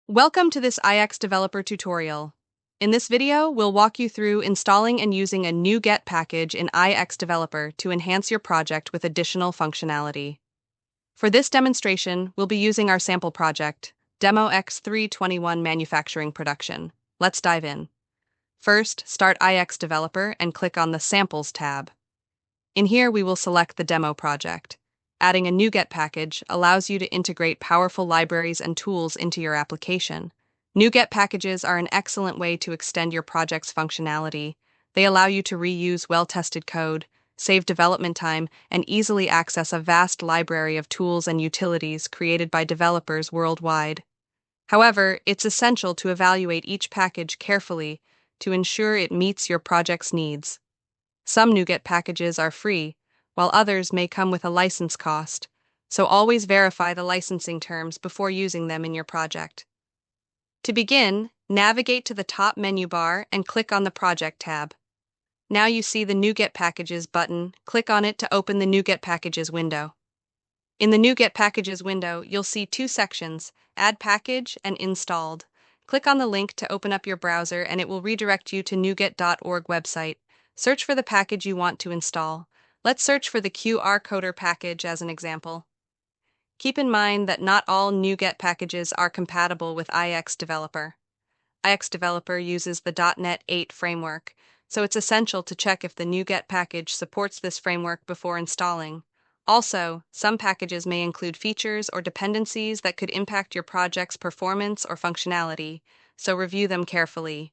Welcome to this IX Developer tutorial. In this video, we'll walk you through installing and using a Nuget package in IX Developer to enhance your project with additional functionality. For this demonstration, we'll be using our sample project, Demo X321 Manufacturing Production. Let's dive in. First, start IX Developer and click on the Samples tab. In here, we will select the demo project. Adding a Nuget package allows you to integrate powerful libraries and tools into your application. Nuget packages are an excellent way to extend your project's functionality. They allow you to reuse well-tested code, save development time, and easily access a vast library of tools and utilities created by developers worldwide. However, it's essential to evaluate each package carefully to ensure it meets your project's needs. Some Nuget packages are free, while others may come with a license cost, so always verify the licensing terms before using them in your project. To begin, navigate to the top menu bar and click on the Project tab. Now you see the Nuget Packages button. Click on it to open the Nuget Packages window. In the Nuget Packages window, you'll see two sections, Add Package and Installed. Click on the link to open up your browser and it will redirect you to nuget.org website. Search for the package you want to install. Let's search for the QR Coder package as an example. Keep in mind that not all Nuget packages are compatible with IX Developer. IX Developer uses the .NET 8 framework, so it's essential to check if the Nuget package supports this framework before installing. Also, some packages may include features or dependencies that could impact your project's performance or functionality, so review them carefully.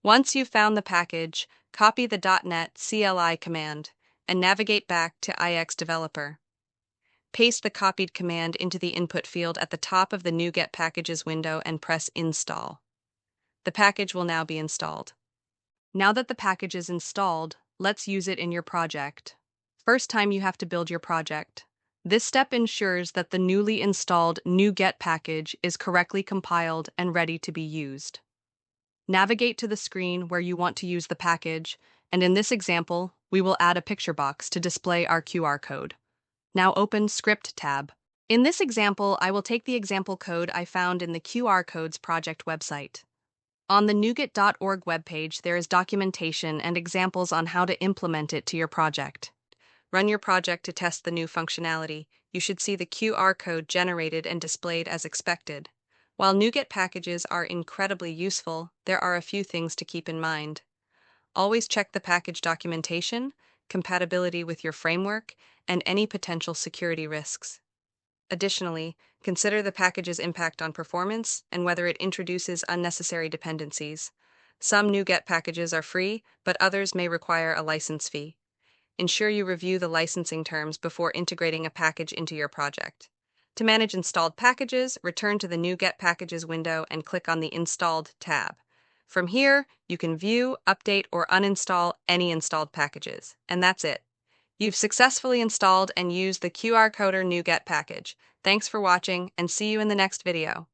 Once you've found the package, copy the .NET CLI command and navigate back to IX Developer. Paste the copied command into the input field at the top of the Nuget Packages window and press Install. The package will now be installed. Now that the package is installed, let's use it in your project. First time you have to build your project. This step ensures that the newly installed Nuget package is correctly compiled and ready to be used. Navigate to the screen where you want to use the package, and in this example, we will add a picture box to display our QR code. Now open Script tab. In this example, I will take the example code I found in the QR Codes project website. On the nuget.org webpage, there is documentation and examples on how to implement it to your project. Run your project to test the new functionality. You should see the QR code generated and displayed as expected. While Nuget packages are incredibly useful, there are a few things to keep in mind. Always check the package documentation, compatibility with your framework, and any potential security risks. Additionally, consider the package's impact on performance and whether it introduces unnecessary dependencies. Some Nuget packages are free, but others may require a license fee. Ensure you review the licensing terms before integrating a package into your project. To manage installed packages, return to the Nuget Packages window and click on the Installed tab. From here, you can view, update, or uninstall any installed packages. And that's it. You've successfully installed and used the QR Coder Nuget package. Thanks for watching, and see you in the next video.